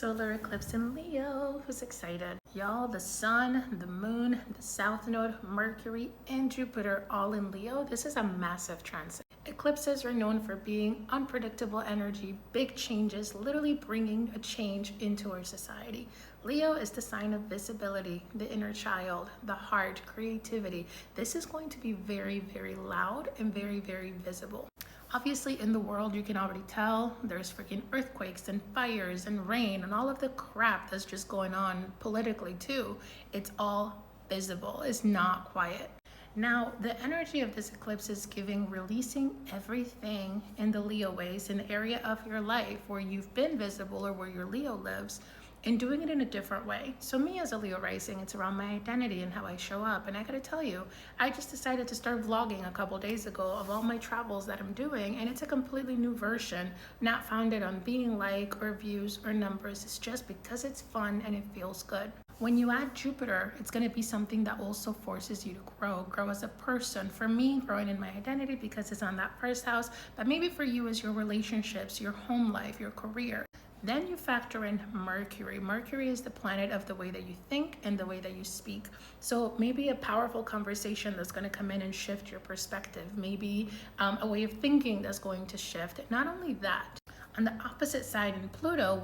Solar eclipse in Leo. Who's excited? Y'all, the sun, the moon, the south node, Mercury, and Jupiter all in Leo. This is a massive transit. Eclipses are known for being unpredictable energy, big changes, literally bringing a change into our society. Leo is the sign of visibility, the inner child, the heart, creativity. This is going to be very, very loud and very, very visible. Obviously, in the world, you can already tell there's freaking earthquakes and fires and rain and all of the crap that's just going on politically too. It's all visible. It's not quiet. Now, the energy of this eclipse is releasing everything in the Leo ways, in the area of your life where you've been visible or where your Leo lives, and doing it in a different way. So me as a Leo rising, it's around my identity and how I show up. And I gotta tell you, I just decided to start vlogging a couple days ago of all my travels that I'm doing. And it's a completely new version, not founded on being like or views or numbers. It's just because it's fun and it feels good. When you add Jupiter, it's going to be something that also forces you to grow as a person. For me, growing in my identity because it's on that first house, but maybe for you is your relationships, your home life, your career. Then you factor in Mercury. Mercury is the planet of the way that you think and the way that you speak. So maybe a powerful conversation that's going to come in and shift your perspective. Maybe a way of thinking that's going to shift. Not only that, on the opposite side in Pluto,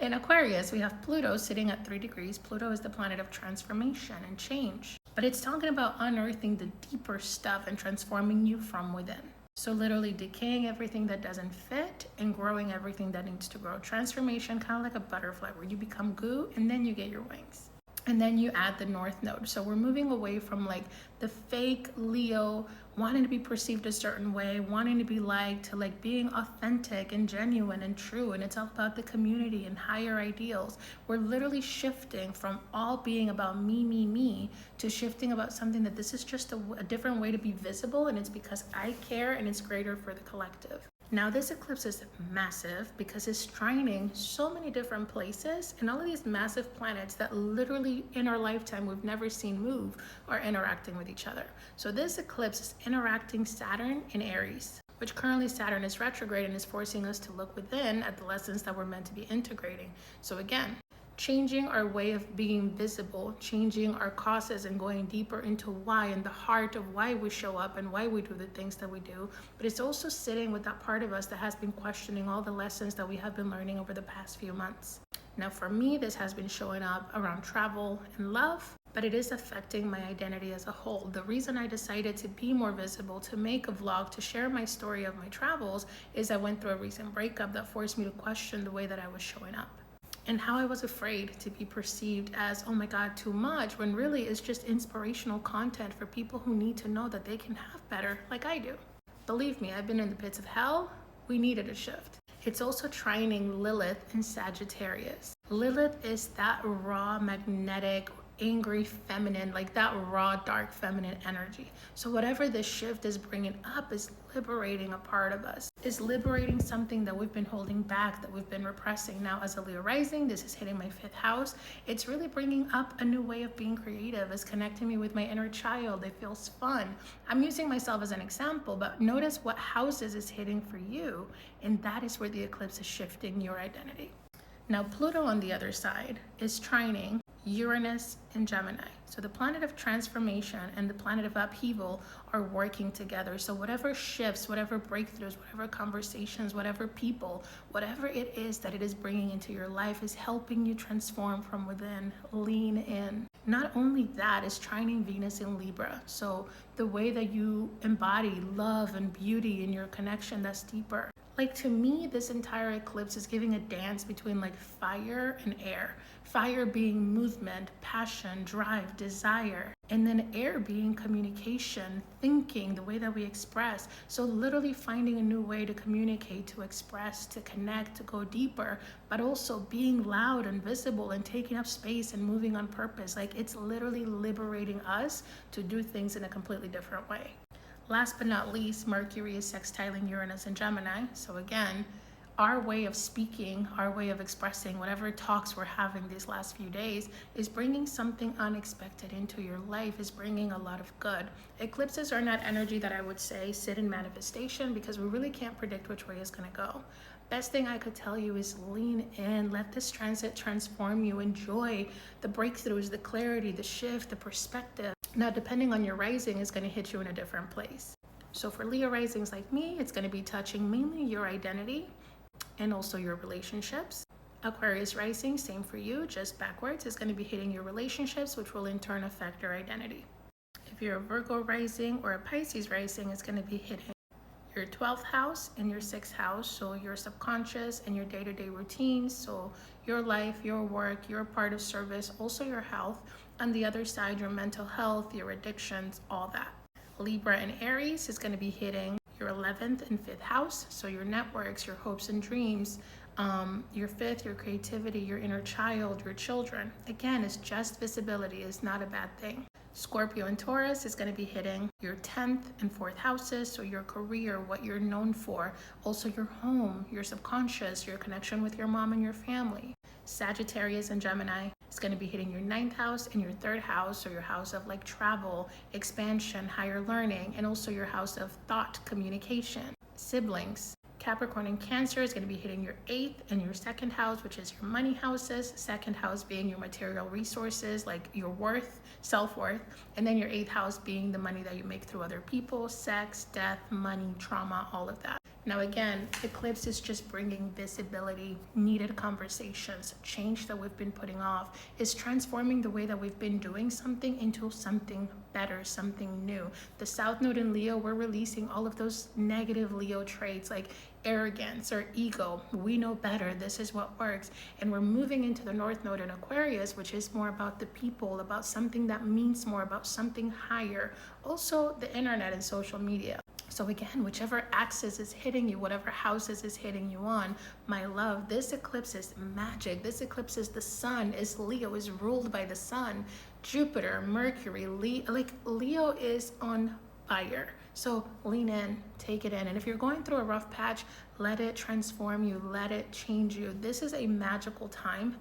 in Aquarius, we have Pluto sitting at 3 degrees. Pluto is the planet of transformation and change. But it's talking about unearthing the deeper stuff and transforming you from within. So literally decaying everything that doesn't fit and growing everything that needs to grow. Transformation, kind of like a butterfly where you become goo and then you get your wings. And then you add the North Node. So we're moving away from like the fake Leo, wanting to be perceived a certain way, wanting to be liked, to like being authentic and genuine and true. And it's all about the community and higher ideals. We're literally shifting from all being about me, to shifting about something that this is just a different way to be visible. And it's because I care and it's greater for the collective. Now this eclipse is massive because it's trining so many different places, and all of these massive planets that literally in our lifetime we've never seen move are interacting with each other. So this eclipse is interacting Saturn in Aries, which currently Saturn is retrograde and is forcing us to look within at the lessons that we're meant to be integrating. So again, changing our way of being visible, changing our causes and going deeper into why and the heart of why we show up and why we do the things that we do. But it's also sitting with that part of us that has been questioning all the lessons that we have been learning over the past few months. Now for me, this has been showing up around travel and love, but it is affecting my identity as a whole. The reason I decided to be more visible, to make a vlog, to share my story of my travels, is I went through a recent breakup that forced me to question the way that I was showing up. And how I was afraid to be perceived as, oh my God, too much, when really it's just inspirational content for people who need to know that they can have better like I do. Believe me, I've been in the pits of hell. We needed a shift. It's also trining Lilith in Sagittarius. Lilith is that raw, magnetic, angry feminine, like that raw, dark feminine energy. So whatever this shift is bringing up is liberating a part of us, is liberating something that we've been holding back, that we've been repressing. Now as a Leo rising, this is hitting my 5th house. It's really bringing up a new way of being creative. It's connecting me with my inner child. It feels fun. I'm using myself as an example, but notice what houses is hitting for you, and that is where the eclipse is shifting your identity. Now Pluto on the other side is trining Uranus and Gemini. So the planet of transformation and the planet of upheaval are working together. So whatever shifts, whatever breakthroughs, whatever conversations, whatever people, whatever it is that it is bringing into your life is helping you transform from within, lean in. Not only that, is trining Venus in Libra. So the way that you embody love and beauty in your connection that's deeper. Like to me, this entire eclipse is giving a dance between like fire and air. Fire being movement, passion, drive, desire. And then air being communication, thinking, the way that we express. So literally finding a new way to communicate, to express, to connect, to go deeper, but also being loud and visible and taking up space and moving on purpose. Like it's literally liberating us to do things in a completely different way. Last but not least, Mercury is sextiling Uranus and Gemini. So again, our way of speaking, our way of expressing, whatever talks we're having these last few days is bringing something unexpected into your life, is bringing a lot of good. Eclipses are not energy that I would say sit in manifestation because we really can't predict which way it's going to go. Best thing I could tell you is lean in, let this transit transform you, enjoy the breakthroughs, the clarity, the shift, the perspective. Now, depending on your rising, is going to hit you in a different place. So for Leo risings like me, it's going to be touching mainly your identity and also your relationships. Aquarius rising, same for you, just backwards, is going to be hitting your relationships, which will in turn affect your identity. If you're a Virgo rising or a Pisces rising, it's going to be hitting your 12th house and your 6th house, so your subconscious and your day-to-day routines, so your life, your work, your part of service, also your health. On the other side, your mental health, your addictions, all that. Libra and Aries is going to be hitting your 11th and 5th house, so your networks, your hopes and dreams, your 5th, your creativity, your inner child, your children. Again, it's just visibility, it's not a bad thing. Scorpio and Taurus is going to be hitting your 10th and 4th houses, so your career, what you're known for, also your home, your subconscious, your connection with your mom and your family. Sagittarius and Gemini is going to be hitting your 9th house and your 3rd house, so your house of like travel, expansion, higher learning, and also your house of thought, communication, siblings. Capricorn and Cancer is going to be hitting your 8th and your 2nd house, which is your money houses. 2nd house being your material resources, like your worth, self-worth. And then your 8th house being the money that you make through other people, sex, death, money, trauma, all of that. Now again, Eclipse is just bringing visibility, needed conversations, change that we've been putting off, is transforming the way that we've been doing something into something better, something new. The South Node in Leo, we're releasing all of those negative Leo traits like arrogance or ego. We know better, this is what works. And we're moving into the North Node in Aquarius, which is more about the people, about something that means more, about something higher. Also the internet and social media. So again, whichever axis is hitting you, whatever houses is hitting you on, my love, this eclipse is magic. This eclipse is the sun, is Leo, is ruled by the sun. Jupiter, Mercury, Leo is on fire. So lean in, take it in. And if you're going through a rough patch, let it transform you, let it change you. This is a magical time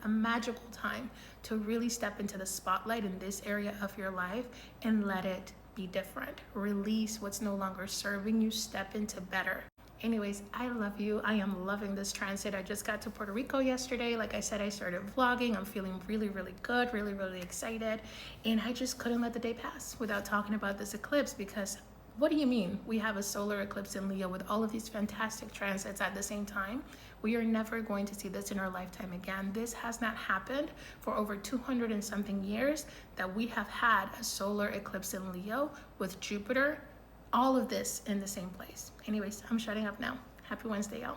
to really step into the spotlight in this area of your life and let it be different. Release what's no longer serving you, step into better. Anyways, I love you. I am loving this transit. I just got to Puerto Rico yesterday. Like I said, I started vlogging. I'm feeling really, really good, really, really excited. And I just couldn't let the day pass without talking about this eclipse, because what do you mean we have a solar eclipse in Leo with all of these fantastic transits at the same time? We are never going to see this in our lifetime again. This has not happened for over 200 and something years that we have had a solar eclipse in Leo with Jupiter, all of this in the same place. Anyways, I'm shutting up now. Happy Wednesday, y'all.